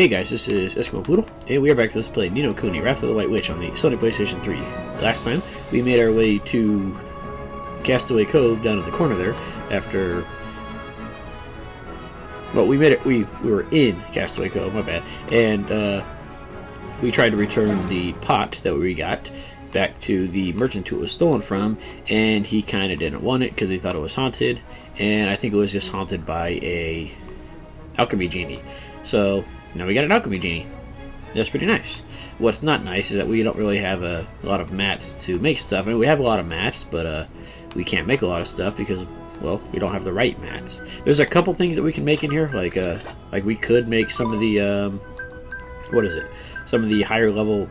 Hey guys, this is Eskimo Poodle, and we are back to Let's Play Ni no Kuni, Wrath of the White Witch on the Sony PlayStation 3. Last time, we made our way to Castaway Cove down in the corner there, after... Well, we made it, we were in Castaway Cove, my bad, and we tried to return the pot that we got back to the merchant who it was stolen from, and he kind of didn't want it because he thought it was haunted, and I think it was just haunted by a Alchemy genie. So... now we got an Alchemy genie. That's pretty nice. What's not nice is that we don't really have a lot of mats to make stuff. I mean, we have a lot of mats, but we can't make a lot of stuff because, well, we don't have the right mats. There's a couple things that we can make in here, like we could make some of the, what is it? Some of the higher level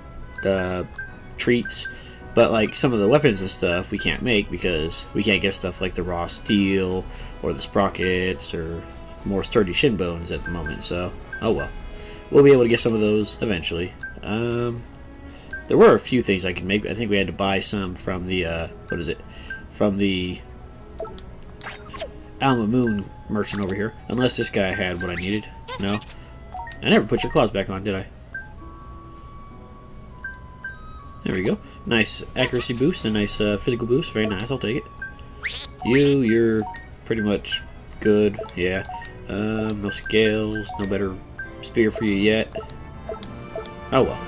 treats, but like some of the weapons and stuff we can't make because we can't get stuff like the raw steel or the sprockets or more sturdy shin bones at the moment. So, oh well. We'll be able to get some of those eventually. There were a few things I could make. I think we had to buy some from the, what is it? From the Mamoon merchant over here. Unless this guy had what I needed. No? I never put your claws back on, did I? There we go. Nice accuracy boost, a nice physical boost. Very nice, I'll take it. You're pretty much good. Yeah. No scales, no better spear for you yet. Oh well.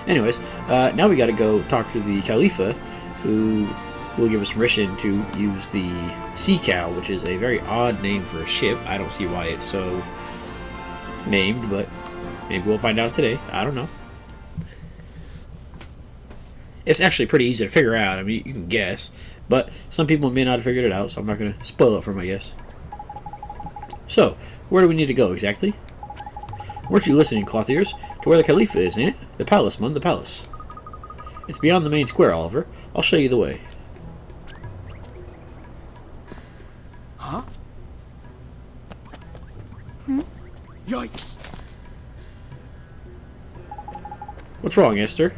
Anyways, now we gotta go talk to the Khalifa, who will give us permission to use the Sea Cow, which is a very odd name for a ship. I don't see why it's so named, but maybe we'll find out today. I don't know. It's actually pretty easy to figure out. I mean, you can guess, but some people may not have figured it out, so I'm not gonna spoil it for them, I guess. So, where do we need to go exactly? Weren't you listening, cloth ears? To where the Khalifa is, ain't it? The palace, Mun, the palace. It's beyond the main square, Oliver. I'll show you the way. Huh? Yikes! What's wrong, Esther?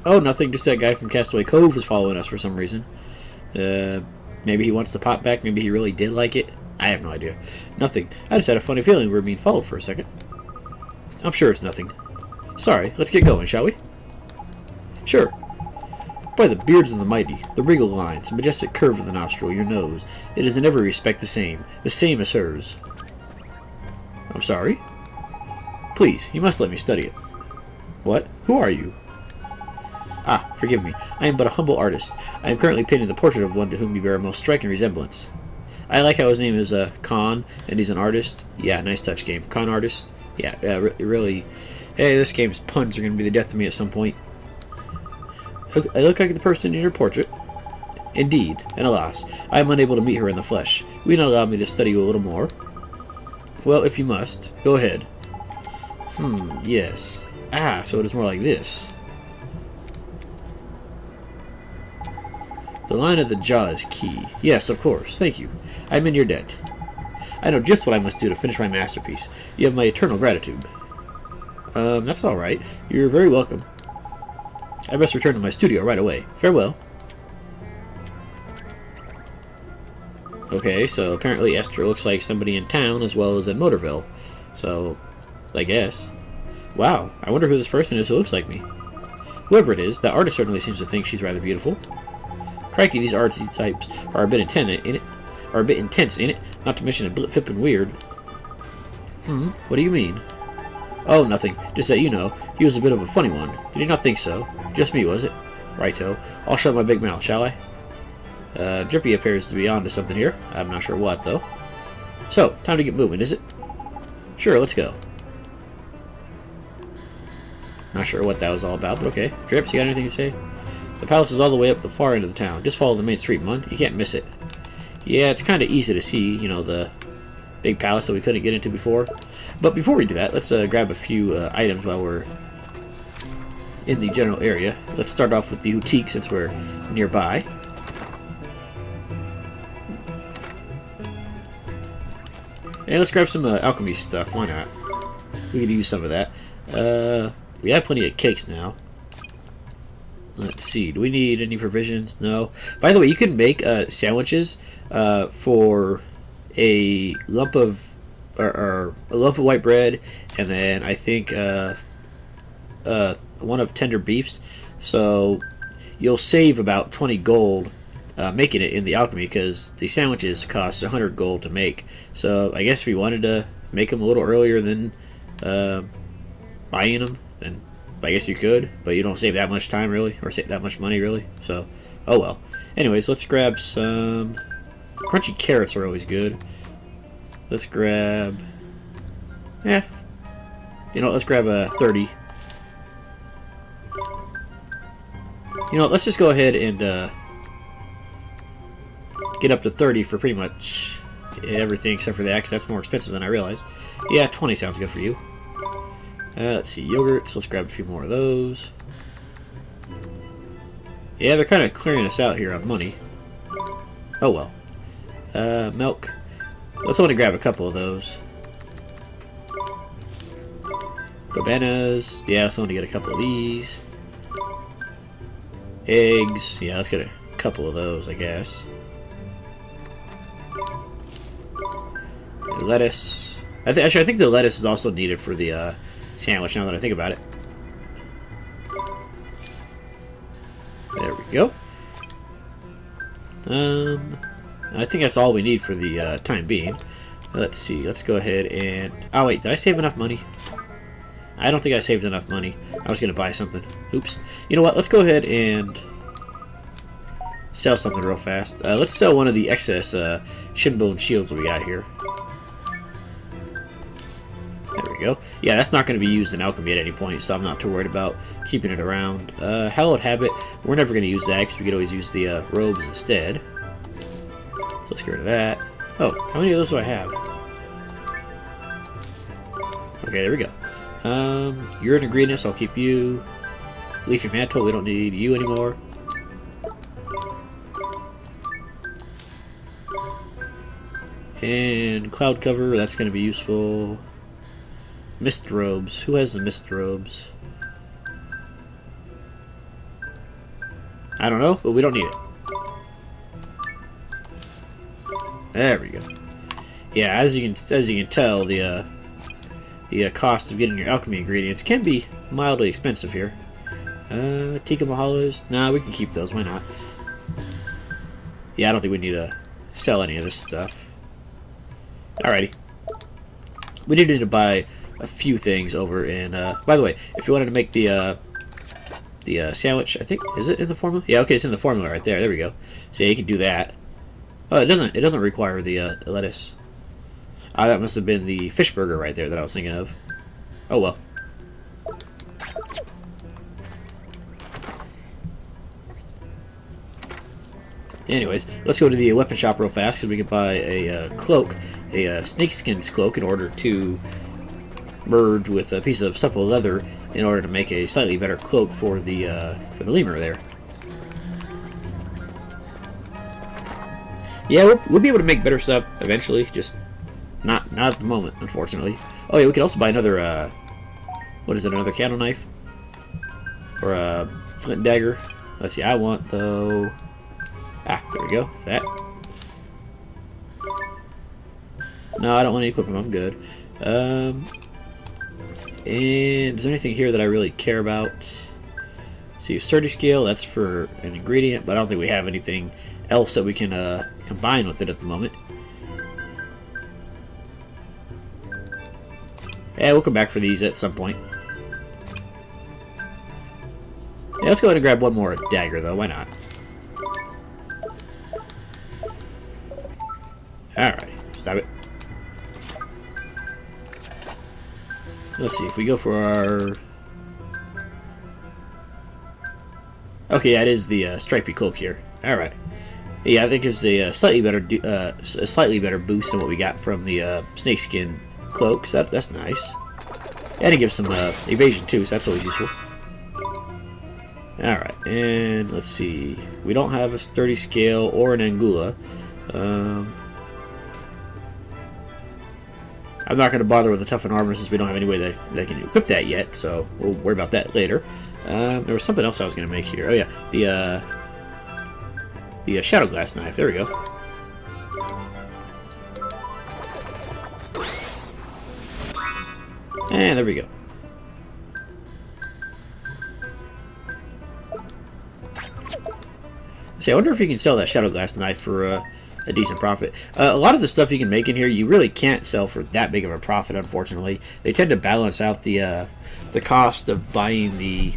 Oh, nothing. Just that guy from Castaway Cove was following us for some reason. Maybe he wants the pot back. Maybe he really did like it. I have no idea. Nothing. I just had a funny feeling we were being followed for a second. I'm sure it's nothing. Sorry, let's get going, shall we? Sure. By the beards of the mighty, the regal lines, the majestic curve of the nostril, your nose, it is in every respect the same as hers. I'm sorry? Please, you must let me study it. What? Who are you? Ah, forgive me. I am but a humble artist. I am currently painting the portrait of one to whom you bear a most striking resemblance. I like how his name is Con, and he's an artist. Yeah, nice touch, game. Con artist. Yeah, really. Hey, this game's puns are going to be the death of me at some point. I look like the person in your portrait. Indeed, and alas, I am unable to meet her in the flesh. Will you not allow me to study you a little more? Well, if you must, go ahead. Yes. Ah, so it is more like this. The line of the jaw is key. Yes, of course. Thank you. I'm in your debt. I know just what I must do to finish my masterpiece. You have my eternal gratitude. That's all right. You're very welcome. I must return to my studio right away. Farewell. Okay, so apparently Esther looks like somebody in town as well as in Motorville. So, I guess. Wow, I wonder who this person is who looks like me. Whoever it is, that artist certainly seems to think she's rather beautiful. Crikey, these artsy types are a bit intense, ain't it? Not to mention a bit flippin' weird. What do you mean? Oh, nothing. Just that you know, he was a bit of a funny one. Did you not think so? Just me, was it? Righto. I'll shut my big mouth, shall I? Drippy appears to be onto something here. I'm not sure what, though. So, time to get moving, is it? Sure, let's go. Not sure what that was all about, but okay. Drips, you got anything to say? The palace is all the way up the far end of the town. Just follow the main street, Mun. You can't miss it. Yeah, it's kind of easy to see, you know, the big palace that we couldn't get into before. But before we do that, let's grab a few items while we're in the general area. Let's start off with the boutique since we're nearby. And let's grab some alchemy stuff. Why not? We could use some of that. We have plenty of cakes now. Let's see. Do we need any provisions? No. By the way, you can make sandwiches for a lump of or a loaf of white bread, and then I think one of tender beefs. So you'll save about 20 gold making it in the alchemy, because the sandwiches cost 100 gold to make. So I guess if you wanted to make them a little earlier than buying them, then I guess you could, but you don't save that much time really, or save that much money really. So, oh well. Anyways, let's grab some crunchy carrots. Are always good. Let's grab, let's grab 30. Let's just go ahead and get up to 30 for pretty much everything except for the axe. That's more expensive than I realized. Yeah, 20 sounds good for you. Let's see, yogurts. Let's grab a few more of those. Yeah, they're kind of clearing us out here on money. Oh well. Milk. Let's only grab a couple of those. Bananas. Yeah, let's only get a couple of these. Eggs. Yeah, let's get a couple of those, I guess. Lettuce. Actually, I think the lettuce is also needed for the sandwich, now that I think about it. There we go. I think that's all we need for the time being. Let's see. Let's go ahead and... Oh, wait. Did I save enough money? I don't think I saved enough money. I was going to buy something. Oops. You know what? Let's go ahead and sell something real fast. Let's sell one of the excess shinbone shields we got here. There we go. Yeah, that's not going to be used in alchemy at any point, so I'm not too worried about keeping it around. Hallowed Habit. We're never going to use that because we could always use the robes instead. So let's get rid of that. Oh, how many of those do I have? Okay, there we go. You're an ingredient, so I'll keep you. Leafy Mantle, we don't need you anymore. And Cloud Cover, that's going to be useful. Mist Robes. Who has the Mist Robes? I don't know, but we don't need it. There we go. Yeah, as you can tell, the cost of getting your alchemy ingredients can be mildly expensive here. Tikka Mahalas. Nah, we can keep those. Why not? Yeah, I don't think we need to sell any of this stuff. Alrighty. We did need to buy a few things over in... by the way, if you wanted to make the sandwich, I think... Is it in the formula? Yeah, okay, it's in the formula right there. There we go. So yeah, you can do that. Oh, it doesn't require the lettuce. Ah, that must have been the fish burger right there that I was thinking of. Oh well. Anyways, let's go to the weapon shop real fast because we can buy a cloak, a snakeskin's cloak, in order to merge with a piece of supple leather in order to make a slightly better cloak for the lemur there. Yeah, we'll be able to make better stuff eventually, just not at the moment, unfortunately. Oh yeah, we could also buy another, what is it, another candle knife? Or a flint dagger. Let's see, I want though... Ah, there we go, that. No, I don't want to equip them, I'm good. And is there anything here that I really care about? See, sturdy scale, that's for an ingredient, but I don't think we have anything else that we can combine with it at the moment. Yeah, we'll come back for these at some point. Yeah, let's go ahead and grab one more dagger, though. Why not? Alright, stop it. Let's see, if we go for our... Okay, yeah, it is the stripy cloak here. Alright. Yeah, I think it's a slightly better boost than what we got from the snakeskin cloak, so that's nice. And it gives some evasion too, so that's always useful. Alright, and let's see. We don't have a sturdy scale or an angula. I'm not going to bother with the toughen armor since we don't have any way that they can equip that yet, so we'll worry about that later. There was something else I was going to make here. Oh yeah, the shadow glass knife. There we go. And there we go. See, I wonder if you can sell that shadow glass knife for a decent profit. A lot of the stuff you can make in here, you really can't sell for that big of a profit, unfortunately. They tend to balance out the cost of buying the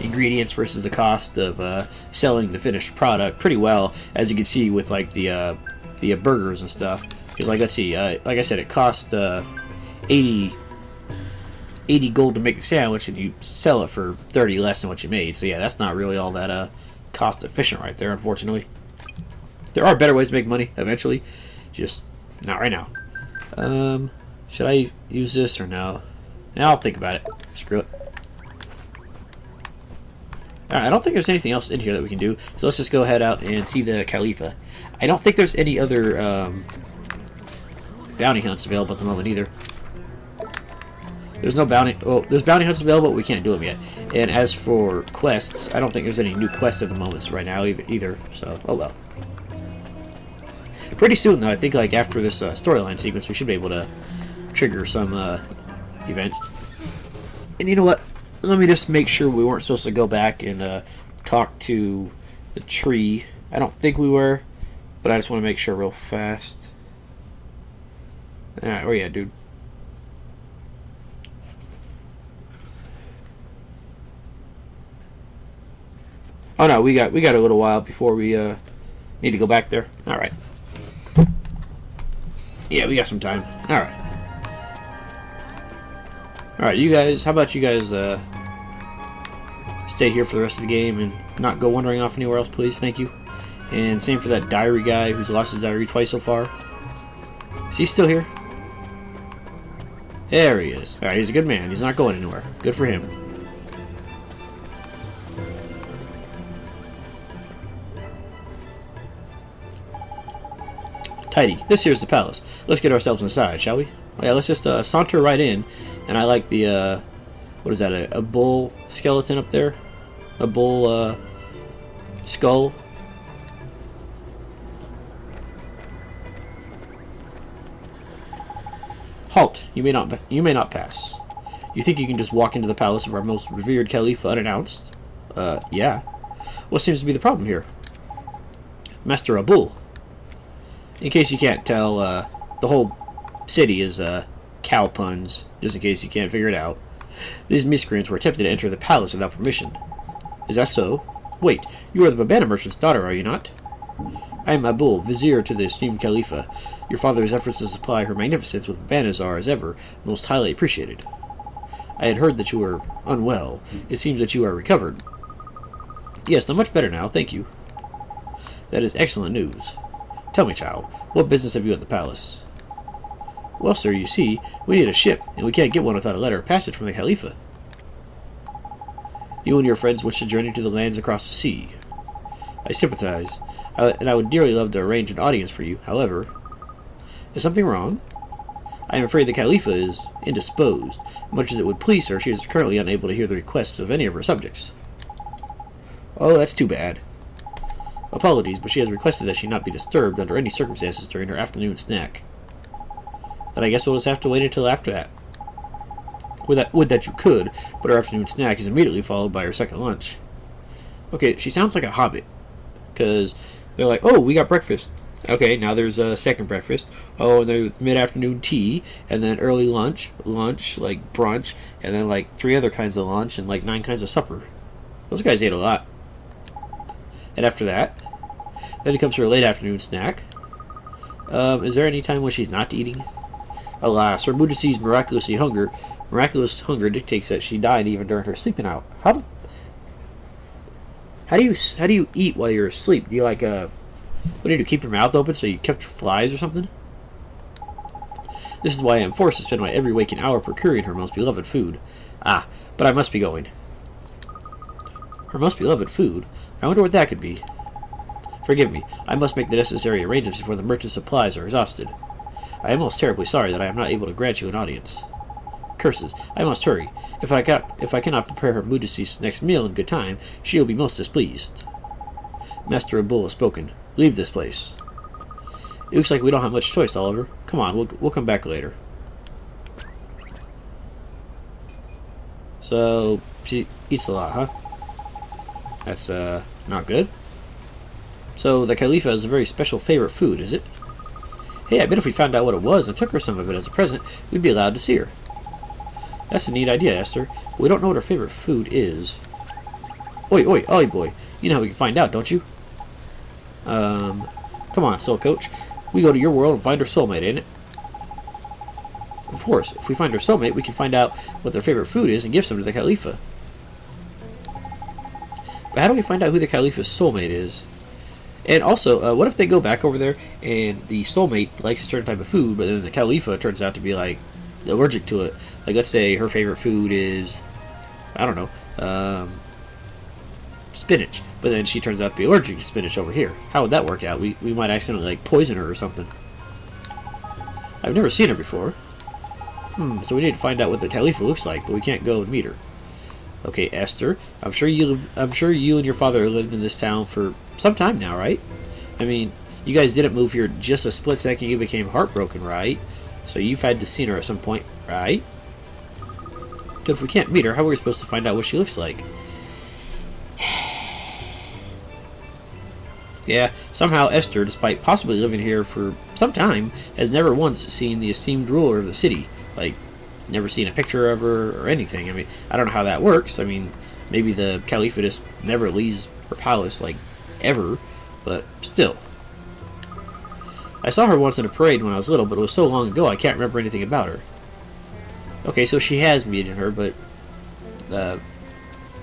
ingredients versus the cost of selling the finished product pretty well, as you can see with like the burgers and stuff. Because like, let's see, like I said, it cost 80 gold to make the sandwich, and you sell it for 30 less than what you made. So yeah, that's not really all that cost efficient right there, unfortunately. There are better ways to make money eventually, just not right now. Should I use this or no? Yeah, I'll think about it. Screw it. Alright, I don't think there's anything else in here that we can do, so let's just go head out and see the Khalifa. I don't think there's any other bounty hunts available at the moment either. There's no bounty. Oh, there's bounty hunts available, but we can't do them yet. And as for quests, I don't think there's any new quests at the moment right now either. So, oh well. Pretty soon, though, I think like after this storyline sequence, we should be able to trigger some events. And you know what? Let me just make sure we weren't supposed to go back and talk to the tree. I don't think we were, but I just want to make sure real fast. Alright, where you at, dude? Oh no, we got a little while before we need to go back there. All right. Yeah, we got some time. All right. All right, you guys. How about you guys stay here for the rest of the game and not go wandering off anywhere else, please? Thank you. And same for that diary guy who's lost his diary twice so far. Is he still here? There he is. All right, he's a good man. He's not going anywhere. Good for him. Tidy. This here's the palace. Let's get ourselves inside, shall we? Oh, yeah, let's just saunter right in. And I like the, what is that, a bull skeleton up there? A bull skull? Halt! You may not pass. You think you can just walk into the palace of our most revered Khalifa unannounced? Yeah. What seems to be the problem here? Master Abul. In case you can't tell, the whole city is cow puns, just in case you can't figure it out. These miscreants were attempting to enter the palace without permission. Is that so? Wait, you are the Babana merchant's daughter, are you not? I am Abul, vizier to the esteemed Khalifa. Your father's efforts to supply her magnificence with Babanas are, as ever, most highly appreciated. I had heard that you were unwell. It seems that you are recovered. Yes, I'm much better now, thank you. That is excellent news. Tell me, child, what business have you at the palace? Well, sir, you see, we need a ship, and we can't get one without a letter of passage from the Khalifa. You and your friends wish to journey to the lands across the sea. I sympathize, and I would dearly love to arrange an audience for you. However, is something wrong? I am afraid the Khalifa is indisposed. Much as it would please her, she is currently unable to hear the requests of any of her subjects. Oh, that's too bad. Apologies, but she has requested that she not be disturbed under any circumstances during her afternoon snack. Then I guess we'll just have to wait until after that. Would that you could, but her afternoon snack is immediately followed by her second lunch. Okay, she sounds like a hobbit. Because they're like, oh, we got breakfast. Okay, now there's a second breakfast. Oh, and there's mid-afternoon tea, and then early lunch, like brunch, and then like 3 other kinds of lunch, and like 9 kinds of supper. Those guys ate a lot. And after that, then it comes to her late afternoon snack. Is there any time when she's not eating? Alas, her Mudasi's miraculous hunger dictates that she died even during her sleeping out. How do you eat while you're asleep? Do you like what do you do? Keep your mouth open so you catch flies or something? This is why I am forced to spend my every waking hour procuring her most beloved food. Ah, but I must be going. Her most beloved food? I wonder what that could be. Forgive me, I must make the necessary arrangements before the merchant's supplies are exhausted. I am most terribly sorry that I am not able to grant you an audience. Curses, I must hurry. If I cannot prepare her Mudasi's next meal in good time, she will be most displeased. Master Abul has spoken. Leave this place. It looks like we don't have much choice, Oliver. Come on, we'll come back later. So, she eats a lot, huh? That's, not good. So, the Khalifa has a very special favorite food, is it? Hey, I bet if we found out what it was and took her some of it as a present, we'd be allowed to see her. That's a neat idea, Esther. We don't know what her favorite food is. Oi, oi, oi, boy. You know how we can find out, don't you? Come on, Soul Coach. We go to your world and find her soulmate, ain't it? Of course, if we find her soulmate, we can find out what their favorite food is and give some to the Khalifa. But how do we find out who the Khalifa's soulmate is? And also, what if they go back over there and the soulmate likes a certain type of food, but then the Khalifa turns out to be, like, allergic to it? Like, let's say her favorite food is, I don't know, spinach. But then she turns out to be allergic to spinach over here. How would that work out? We might accidentally, like, poison her or something. I've never seen her before. So we need to find out what the Khalifa looks like, but we can't go and meet her. Okay, Esther, I'm sure you and your father lived in this town for some time now, right? I mean, you guys didn't move here just a split second you became heartbroken, right? So you've had to see her at some point, right? But if we can't meet her, how are we supposed to find out what she looks like? Yeah, somehow Esther, despite possibly living here for some time, has never once seen the esteemed ruler of the city. Like, never seen a picture of her or anything. I mean, I don't know how that works. I mean, maybe the Khalifa just never leaves her palace, like, ever. But still. I saw her once in a parade when I was little, but it was so long ago I can't remember anything about her. Okay, so she has meeting her, but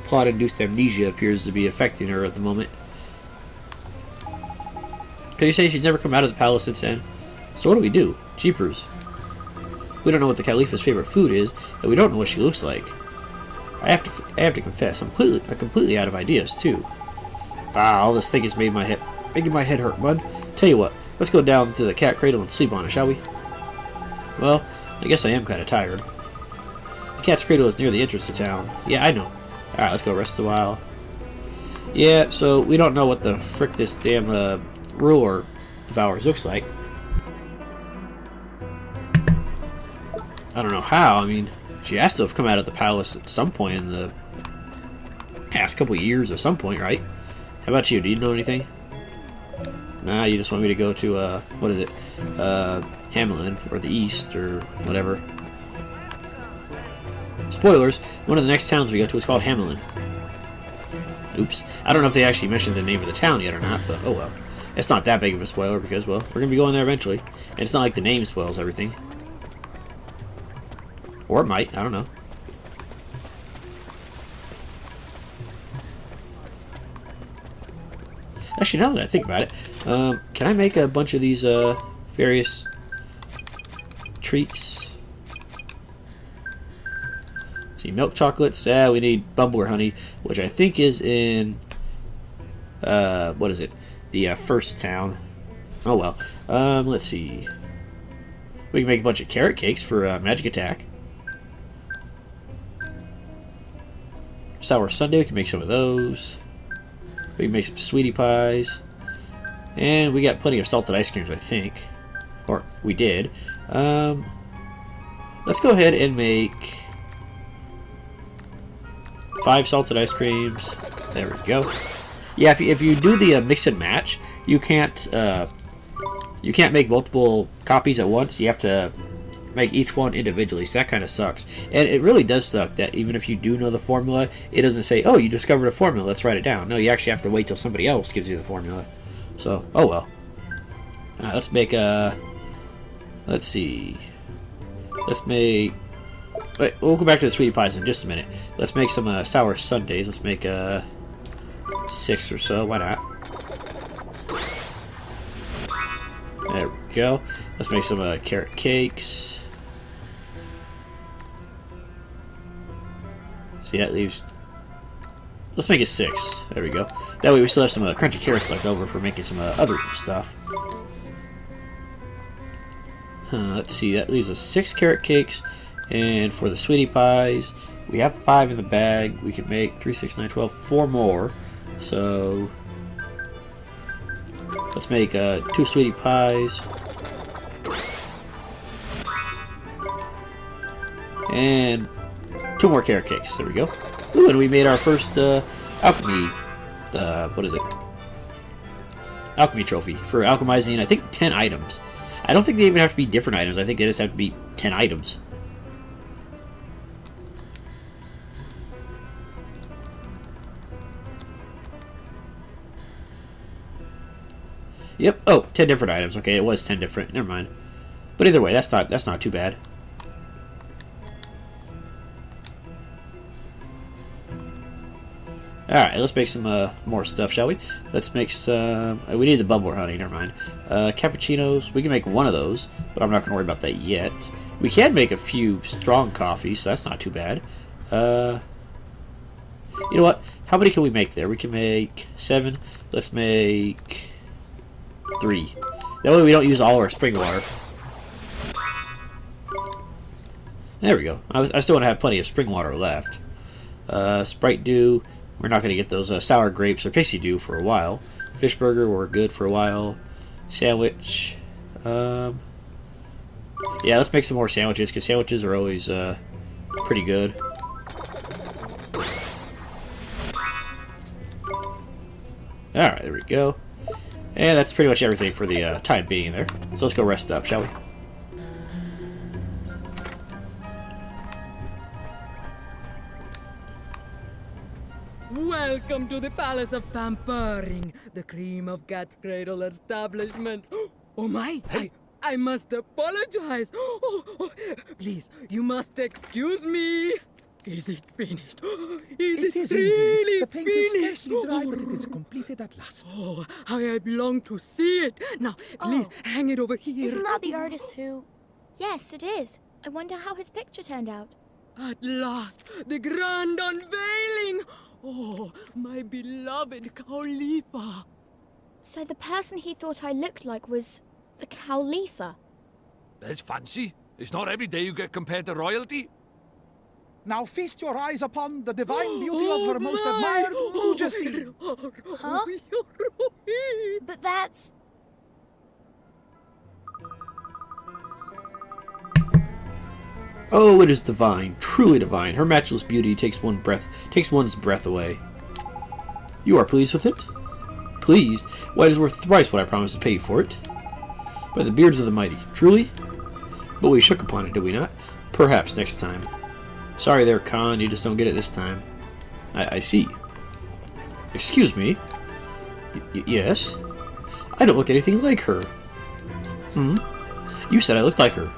plot-induced amnesia appears to be affecting her at the moment. Can you say she's never come out of the palace since then? So what do we do? Jeepers. We don't know what the Khalifa's favorite food is, and we don't know what she looks like. I have to confess, I'm completely out of ideas too. All this thinking is making my head hurt, bud. Tell you what, let's go down to the cat cradle and sleep on it, shall we? Well, I guess I am kind of tired. The cat's cradle is near the entrance to town. Yeah, I know. All right, let's go rest a while. Yeah, so we don't know what the frick this damn ruler of ours looks like. I don't know how. I mean, she has to have come out of the palace at some point in the past couple of years at some point, right? How about you? Do you know anything? Nah, you just want me to go to, what is it? Hamlin, or the East, or whatever. Spoilers, one of the next towns we go to is called Hamlin. Oops. I don't know if they actually mentioned the name of the town yet or not, but oh well. It's not that big of a spoiler because, well, we're going to be going there eventually. And it's not like the name spoils everything. Or it might, I don't know. Actually, now that I think about it, can I make a bunch of these various treats? Let's see, milk chocolates. Yeah, we need bumbler honey, which I think is in what is it? The first town. Oh well. Let's see. We can make a bunch of carrot cakes for magic attack. Sour sundae. We can make some of those. We can make some sweetie pies. And we got plenty of salted ice creams, I think. Or we did. Let's go ahead and make 5 salted ice creams. There we go. Yeah, if you do the mix and match, you can't make multiple copies at once. You have to make each one individually, so that kind of sucks. And it really does suck that even if you do know the formula, it doesn't say, oh, you discovered a formula, let's write it down. No, you actually have to wait till somebody else gives you the formula. So, oh well. Let's make let's see. Let's make... Wait, we'll go back to the sweetie pies in just a minute. Let's make some sour sundaes. Let's make 6 or so. Why not? There we go. Let's make some carrot cakes. See, that leaves... Let's make it 6. There we go. That way we still have some crunchy carrots left over for making some other stuff. Let's see, that leaves us 6 carrot cakes. And for the sweetie pies, we have 5 in the bag. We can make 3, 6, 9, 12, 4 more. So let's make 2 sweetie pies. And 2 more carrot cakes. There we go. Ooh, and we made our first alchemy. What is it? Alchemy trophy for alchemizing, I think, 10 items. I don't think they even have to be different items. I think they just have to be 10 items. Yep. Oh, 10 different items. Okay, it was 10 different. Never mind. But either way, that's not too bad. Alright, let's make some more stuff, shall we? Let's make some... we need the bubble honey, never mind. Cappuccinos, we can make one of those, but I'm not going to worry about that yet. We can make a few strong coffees, so that's not too bad. You know what? How many can we make there? We can make 7. Let's make 3. That way we don't use all our spring water. There we go. I still want to have plenty of spring water left. Sprite Dew. We're not going to get those sour grapes or pixie dew for a while. Fish burger, we're good for a while. Sandwich. Yeah, let's make some more sandwiches, because sandwiches are always pretty good. Alright, there we go. And that's pretty much everything for the time being there. So let's go rest up, shall we? Welcome to the Palace of Pampering, the cream of cat's cradle establishment. Oh my! I must apologize. Please, you must excuse me. Is it finished? Is it really indeed. The paint finished? is scarcely dry, but it is completed at last. Oh, how I long to see it. Now, please, hang it over here. Isn't that the artist who... Yes, it is. I wonder how his picture turned out. At last, the grand unveiling. Oh, my beloved Khalifa. So the person he thought I looked like was the Khalifa. That's fancy. It's not every day you get compared to royalty. Now feast your eyes upon the divine beauty of her most admired majesty. Huh? But that's... Oh, it is divine, truly divine. Her matchless beauty takes one's breath away. You are pleased with it? Pleased? Why, it is worth thrice what I promised to pay you for it. By the beards of the mighty, truly? But we shook upon it, did we not? Perhaps next time. Sorry there, Khan, you just don't get it this time. I see. Excuse me? Yes? I don't look anything like her. You said I looked like her.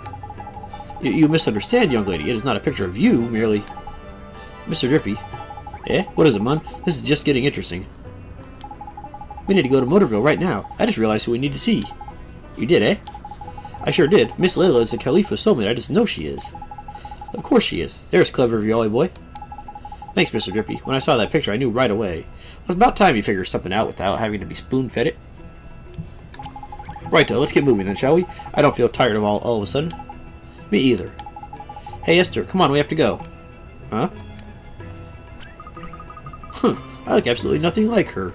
You misunderstand, young lady. It is not a picture of you, merely... Mr. Drippy. Eh? What is it, Mun? This is just getting interesting. We need to go to Motorville right now. I just realized who we need to see. You did, eh? I sure did. Miss Layla is the Khalifa's soulmate. I just know she is. Of course she is. There's clever of you, Ollie boy. Thanks, Mr. Drippy. When I saw that picture, I knew right away. It was about time you figured something out without having to be spoon-fed it. Righto, let's get moving then, shall we? I don't feel tired of all of a sudden. Me either. Hey, Esther, come on, we have to go. Huh? I look absolutely nothing like her.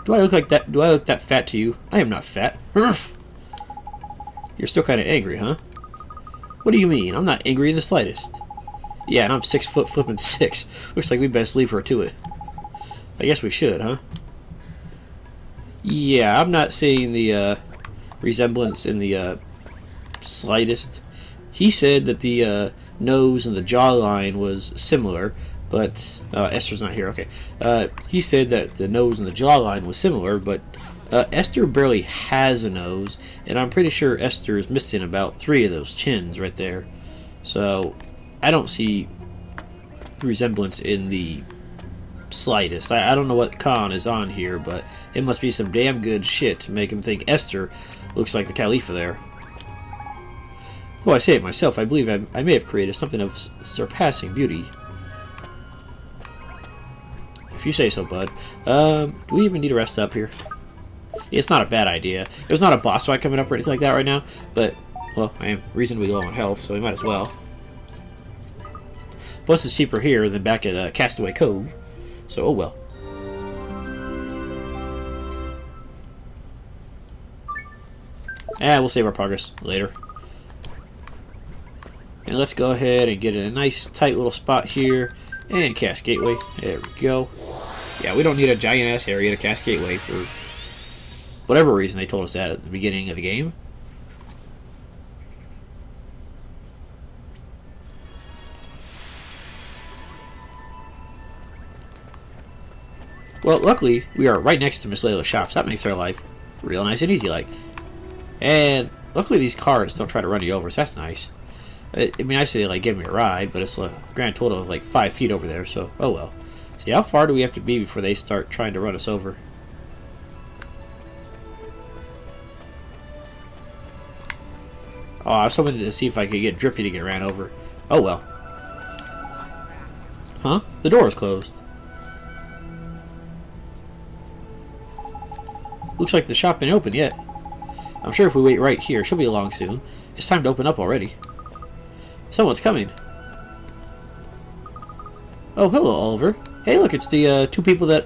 Do I look like that? Do I look that fat to you? I am not fat. You're still kind of angry, huh? What do you mean? I'm not angry in the slightest. Yeah, and I'm 6 foot flipping 6. Looks like we best leave her to it. I guess we should, huh? Yeah, I'm not seeing the resemblance in the slightest. He said that the nose and the jawline was similar, but Esther's not here. Okay. He said that the nose and the jawline was similar, but Esther barely has a nose, and I'm pretty sure Esther is missing about 3 of those chins right there. So I don't see resemblance in the slightest. I don't know what Khan is on here, but it must be some damn good shit to make him think Esther looks like the Khalifa there. Though I say it myself, I believe I may have created something of surpassing beauty. If you say so, bud. Do we even need to rest up here? It's not a bad idea. There's not a boss fight coming up or anything like that right now, but, well, I am reasonably low on health, so we might as well. Plus, it's cheaper here than back at Castaway Cove, so oh well. We'll save our progress later. And let's go ahead and get a nice tight little spot here. And cast Gateway. There we go. Yeah, we don't need a giant-ass area to cast Gateway for whatever reason they told us that at the beginning of the game. Well, luckily, we are right next to Miss Layla's shop, so that makes our life real nice and easy like. And luckily these cars don't try to run you over, so that's nice. I mean, I say they like give me a ride, but it's a grand total of like 5 feet over there, so oh well. See, how far do we have to be before they start trying to run us over? Oh, I was hoping to see if I could get Drippy to get ran over. Oh well. Huh? The door is closed. Looks like the shop ain't open yet. I'm sure if we wait right here, she'll be along soon. It's time to open up already. Someone's coming. Oh, hello, Oliver. Hey, look, it's the 2 people that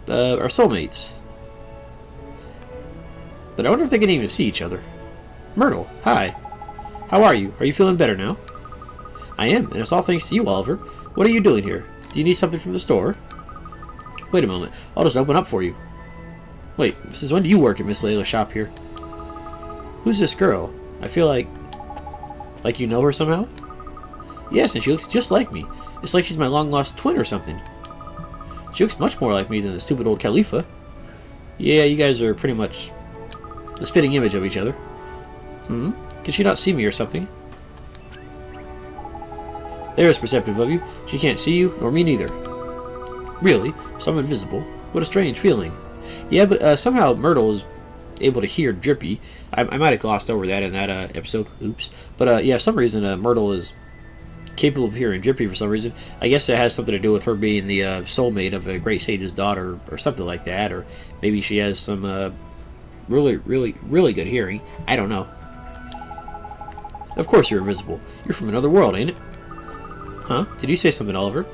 are soulmates. But I wonder if they can even see each other. Myrtle, hi. How are you? Are you feeling better now? I am, and it's all thanks to you, Oliver. What are you doing here? Do you need something from the store? Wait a moment. I'll just open up for you. Wait, since when do you work at Miss Layla's shop here? Who's this girl? I feel like you know her somehow? Yes, and she looks just like me. It's like she's my long-lost twin or something. She looks much more like me than the stupid old Khalifa. Yeah, you guys are pretty much the spitting image of each other. Can she not see me or something? There's perceptive of you. She can't see you, nor me neither. Really? So I'm invisible? What a strange feeling. Yeah, but somehow Myrtle is able to hear Drippy. I might have glossed over that in that episode. Oops. But yeah, for some reason Myrtle is capable of hearing Drippy for some reason. I guess it has something to do with her being the soulmate of a great sage's daughter or something like that. Or maybe she has some really good hearing. I don't know. Of course you're invisible. You're from another world, ain't it? Huh? Did you say something, Oliver?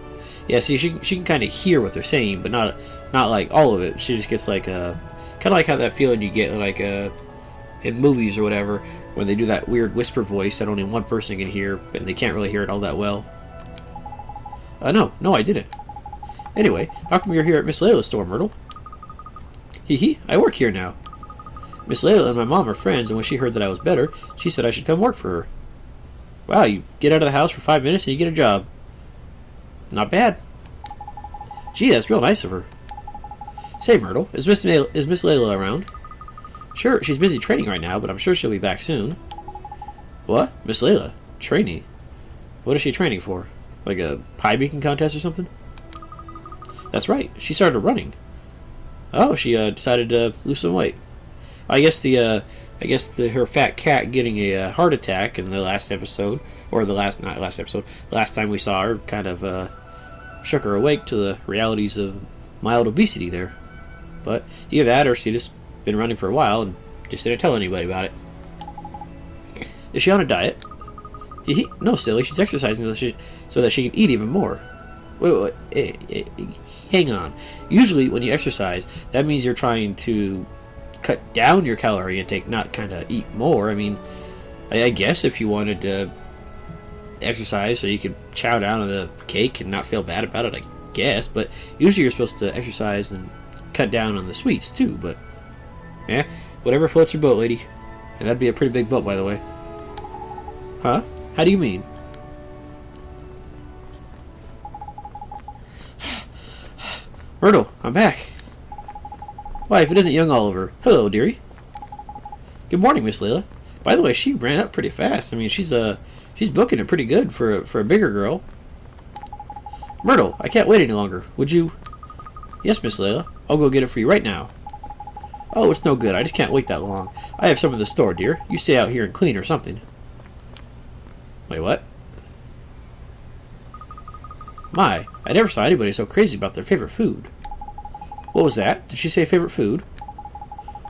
Yeah, see, she can kind of hear what they're saying, but not like all of it. She just gets like kind of like how that feeling you get like in movies or whatever when they do that weird whisper voice that only one person can hear and they can't really hear it all that well. No, I didn't. Anyway, how come you're here at Miss Layla's store, Myrtle? Hee, I work here now. Miss Layla and my mom are friends, and when she heard that I was better, she said I should come work for her. Wow, you get out of the house for 5 minutes and you get a job. Not bad. Gee, that's real nice of her. Say, Myrtle, is Miss Layla around? Sure, she's busy training right now, but I'm sure she'll be back soon. What? Miss Layla? Training? What is she training for? Like a pie making contest or something? That's right, she started running. Oh, she decided to lose some weight. I guess her fat cat getting a heart attack in the last episode, or the last time we saw her, kind of shook her awake to the realities of mild obesity there. But either that, or she just been running for a while and just didn't tell anybody about it. Is she on a diet? No, silly. She's exercising so that she can eat even more. Wait, hang on. Usually, when you exercise, that means you're trying to cut down your calorie intake, not kind of eat more. I mean, I guess if you wanted to exercise so you could chow down on the cake and not feel bad about it, I guess. But usually you're supposed to exercise and cut down on the sweets too. But yeah, whatever floats your boat, lady. And that'd be a pretty big boat, by the way. Huh? How do you mean? Myrtle, I'm back. Why, if it isn't young Oliver. Hello, dearie. Good morning, Miss Layla. By the way, she ran up pretty fast. I mean, she's booking it pretty good for a bigger girl. Myrtle, I can't wait any longer. Would you? Yes, Miss Layla. I'll go get it for you right now. Oh, it's no good. I just can't wait that long. I have some in the store, dear. You stay out here and clean or something. Wait, what? My, I never saw anybody so crazy about their favorite food. What was that? Did she say favorite food?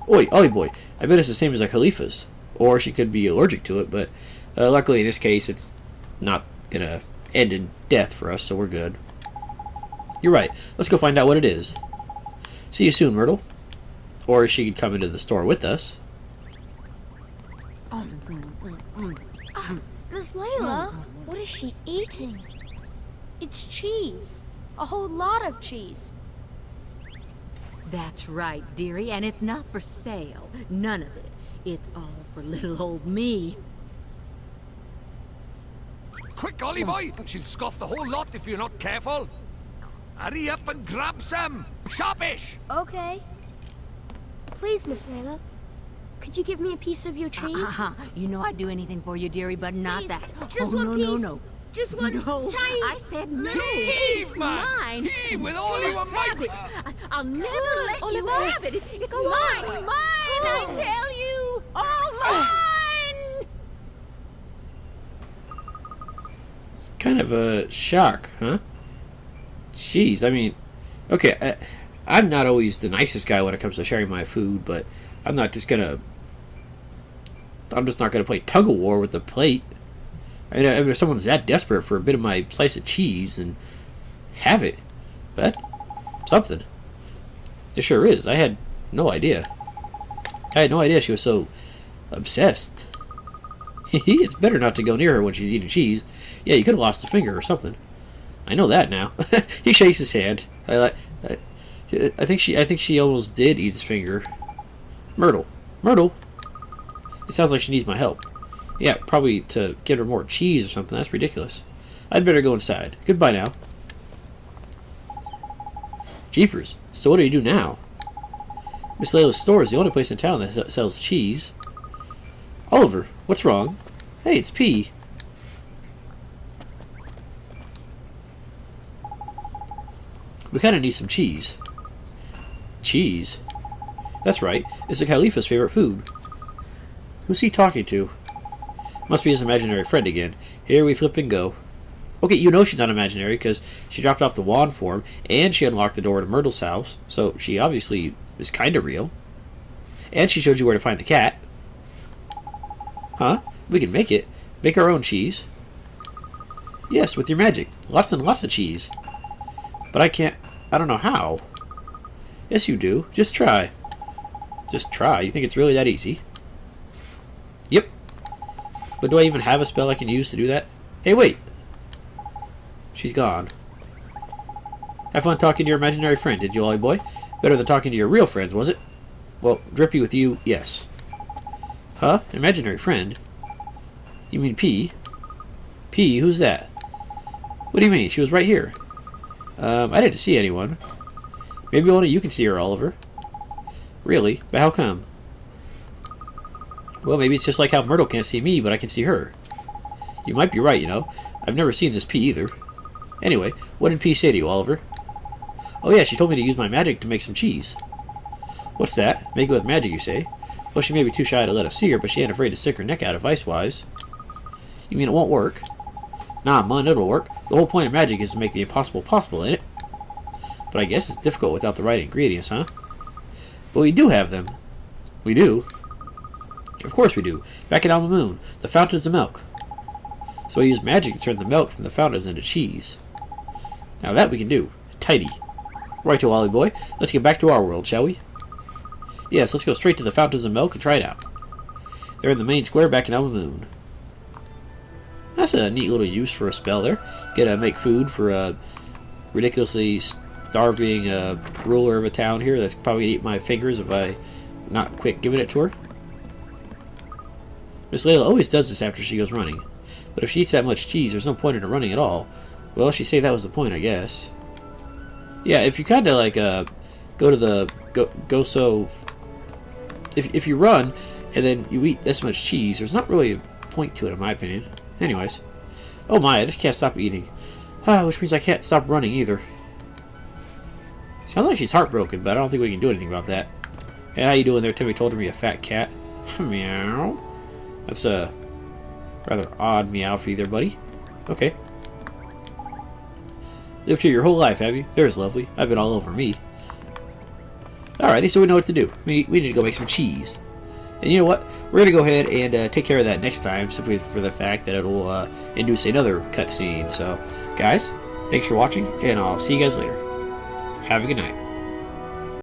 Oi, Ollie boy, I bet it's the same as a Khalifa's. Or she could be allergic to it, but luckily in this case it's not gonna end in death for us, so we're good. You're right. Let's go find out what it is. See you soon, Myrtle. Or she could come into the store with us. Miss Miss Layla, what is she eating? It's cheese. A whole lot of cheese. That's right, dearie, and it's not for sale. None of it. It's all for little old me. Quick, Ollie boy! She'll scoff the whole lot if you're not careful. Hurry up and grab some! Sharpish! Okay. Please, Miss Layla, could you give me a piece of your cheese? You know I'd do anything for you, dearie, but not Please, that. just oh, one no, piece. No, no, Just one no. tiny I said no. Heave, It's man! mine. Heave with all you Have might! it. I'll never let you Oliver. have it. It's Go mine. on. Mine, I tell you. Oh, mine! It's kind of a shock, huh? Jeez, I mean, okay, I'm not always the nicest guy when it comes to sharing my food, but I'm just not gonna play tug of war with the plate. I mean, if someone's that desperate for a bit of my slice of cheese, and have it, that's something. It sure is. I had no idea. She was so obsessed. It's better not to go near her when she's eating cheese. Yeah, you could have lost a finger or something. I know that now. He shakes his hand. I think she almost did eat his finger. Myrtle. It sounds like she needs my help. Yeah, probably to get her more cheese or something. That's ridiculous. I'd better go inside. Goodbye now. Jeepers. So what do you do now? Miss Layla's store is the only place in town that sells cheese. Oliver, what's wrong? Hey, it's P. We kind of need some cheese. Cheese? That's right. It's the Khalifa's favorite food. Who's he talking to? Must be his imaginary friend again. Here we flip and go. Okay, you know she's not imaginary because she dropped off the wand for him and she unlocked the door to Myrtle's house, so she obviously is kind of real. And she showed you where to find the cat. Huh? We can make it. Make our own cheese. Yes, with your magic. Lots and lots of cheese. But I don't know how. Yes, you do. Just try. Just try? You think it's really that easy? Yep. But do I even have a spell I can use to do that? Hey, wait! She's gone. Have fun talking to your imaginary friend, did you, Ollie boy? Better than talking to your real friends, was it? Well, Drippy with you, yes. Huh? Imaginary friend? You mean P? P? Who's that? What do you mean? She was right here. I didn't see anyone. Maybe only you can see her, Oliver. Really? But how come? Well, maybe it's just like how Myrtle can't see me, but I can see her. You might be right, you know. I've never seen this P either. Anyway, what did P say to you, Oliver? Oh yeah, she told me to use my magic to make some cheese. What's that? Make it with magic, you say? Well, she may be too shy to let us see her, but she ain't afraid to stick her neck out advice-wise. You mean it won't work? Nah, man, it'll work. The whole point of magic is to make the impossible possible, ain't it? But I guess it's difficult without the right ingredients, huh? But we do have them. We do? Of course we do. Back at Mamoon, the fountains of milk. So I use magic to turn the milk from the fountains into cheese. Now that we can do. Tidy. Righto, Ollie boy. Let's get back to our world, shall we? Yes, let's go straight to the fountains of milk and try it out. They're in the main square back in Mamoon. That's a neat little use for a spell there. Get to make food for a ridiculously starving ruler of a town here that's probably going to eat my fingers if I not quick giving it to her. Miss Layla always does this after she goes running. But if she eats that much cheese, there's no point in her running at all. Well, she'd say that was the point, I guess. Yeah, if you kind of like go to the go so if you run and then you eat this much cheese, there's not really a point to it in my opinion. Anyways, oh my, I just can't stop eating. Which means I can't stop running either. Sounds like she's heartbroken, but I don't think we can do anything about that. And how you doing there, Timmy? Told her to be a fat cat. Meow. That's a rather odd meow for you there, buddy. Okay. Lived here your whole life, have you? There's lovely. I've been all over me. Alrighty, so we know what to do. We need to go make some cheese. And you know what? We're going to go ahead and take care of that next time, simply for the fact that it'll induce another cutscene. So, guys, thanks for watching, and I'll see you guys later. Have a good night.